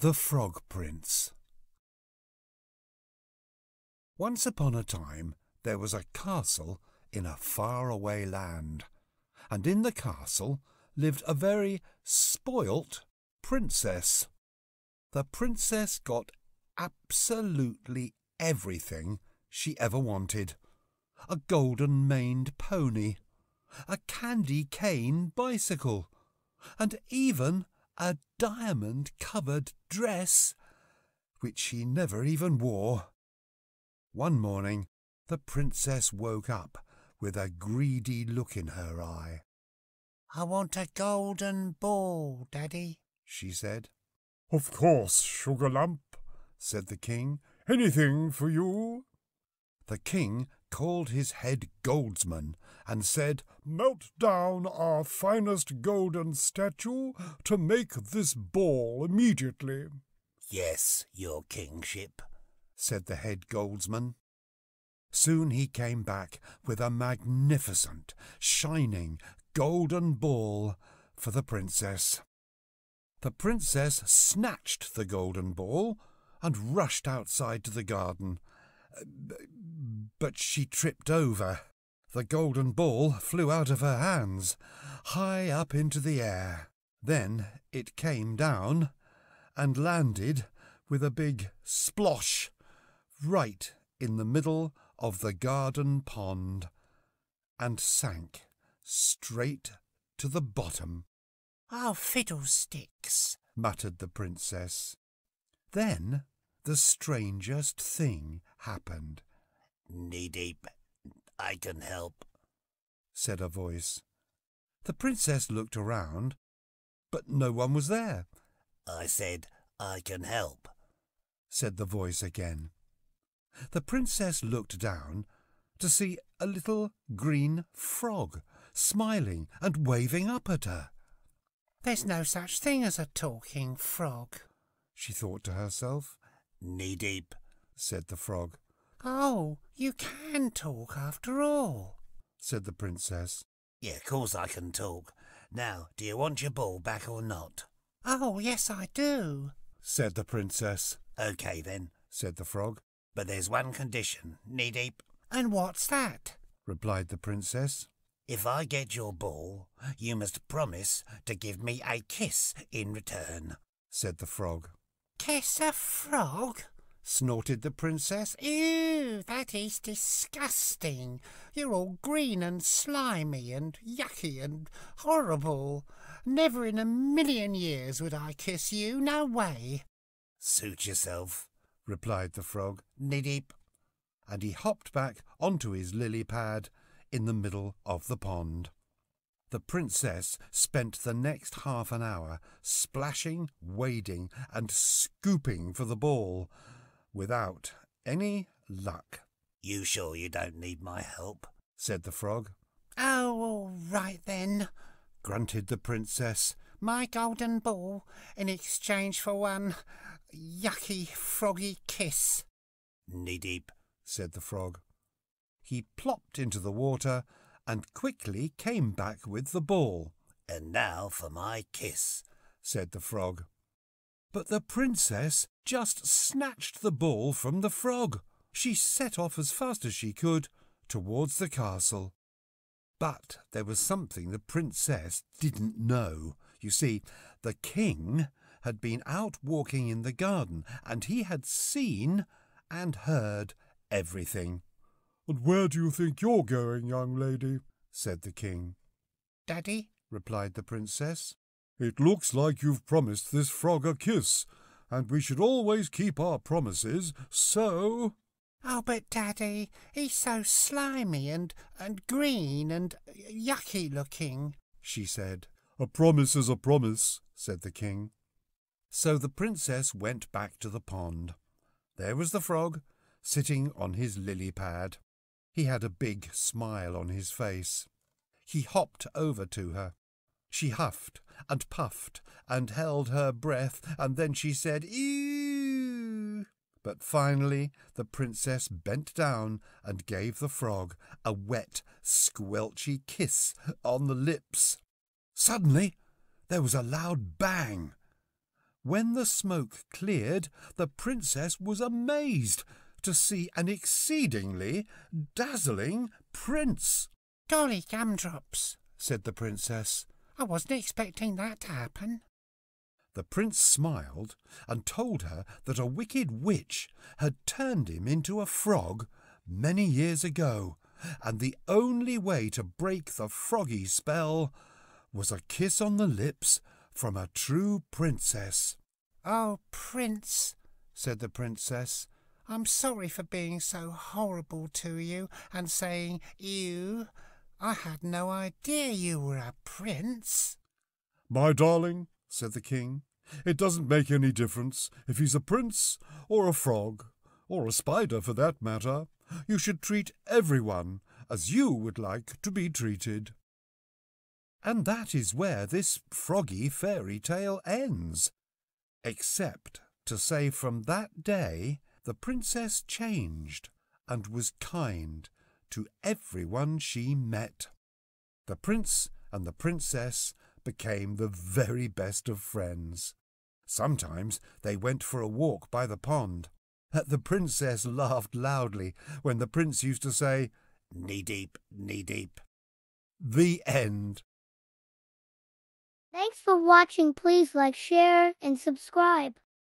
The Frog Prince. Once upon a time there was a castle in a faraway land, and in the castle lived a very spoilt princess. The princess got absolutely everything she ever wanted: a golden-maned pony, a candy cane bicycle, and even a diamond-covered dress, which she never even wore. One morning the princess woke up with a greedy look in her eye. "I want a golden ball, Daddy," she said. "Of course, Sugar Lump," said the king. "Anything for you?" The king called his head goldsman and said, "Melt down our finest golden statue to make this ball immediately." "Yes, your kingship," said the head goldsman. Soon he came back with a magnificent, shining, golden ball for the princess. The princess snatched the golden ball and rushed outside to the garden. But she tripped over. The golden ball flew out of her hands, high up into the air. Then it came down and landed with a big splosh right in the middle of the garden pond and sank straight to the bottom. "Oh, fiddlesticks," muttered the princess. Then the strangest thing happened. "Knee-deep, I can help," said a voice. The princess looked around, but no one was there. "I said I can help," said the voice again. The princess looked down to see a little green frog smiling and waving up at her. "There's no such thing as a talking frog," she thought to herself. "Knee-deep," said the frog. "Oh, you can talk after all," said the princess. "Yeah, of course I can talk. Now, do you want your ball back or not?" "Oh, yes, I do," said the princess. "OK, then," said the frog. "But there's one condition, Knee-deep." "And what's that?" replied the princess. "If I get your ball, you must promise to give me a kiss in return," said the frog. "Kiss a frog?" snorted the princess. "Ew, that is disgusting. You're all green and slimy and yucky and horrible. Never in a million years would I kiss you, no way." "Suit yourself," replied the frog. "Knee-deep." And he hopped back onto his lily pad in the middle of the pond. The princess spent the next half an hour splashing, wading, and scooping for the ball, without any luck. "You sure you don't need my help?" said the frog. "Oh, all right then," grunted the princess. "My golden ball in exchange for one yucky, froggy kiss." "Knee-deep," said the frog. He plopped into the water and quickly came back with the ball. "And now for my kiss," said the frog. But the princess just snatched the ball from the frog. She set off as fast as she could towards the castle. But there was something the princess didn't know. You see, the king had been out walking in the garden, and he had seen and heard everything. "And where do you think you're going, young lady?" said the king. "Daddy," replied the princess. "It looks like you've promised this frog a kiss, and we should always keep our promises, so—" "Oh, but Daddy, he's so slimy and green and yucky looking," she said. "A promise is a promise," said the king. So the princess went back to the pond. There was the frog, sitting on his lily pad. He had a big smile on his face. He hopped over to her. She huffed and puffed and held her breath, and then she said, "Ew!" But finally the princess bent down and gave the frog a wet, squelchy kiss on the lips. Suddenly there was a loud bang. When the smoke cleared, the princess was amazed to see an exceedingly dazzling prince. "Golly gumdrops," said the princess. "I wasn't expecting that to happen." The prince smiled and told her that a wicked witch had turned him into a frog many years ago, and the only way to break the froggy spell was a kiss on the lips from a true princess. "Oh, Prince," said the princess, "I'm sorry for being so horrible to you and saying ew. I had no idea you were a prince." My darling, said the king, it doesn't make any difference if he's a prince or a frog, or a spider for that matter. You should treat everyone as you would like to be treated. And that is where this froggy fairy tale ends, except to say from that day the princess changed and was kind to everyone she met. The prince and the princess became the very best of friends. Sometimes they went for a walk by the pond. The princess laughed loudly when the prince used to say, "Knee-deep, knee-deep." The end. Thanks for watching. Please like, share, and subscribe.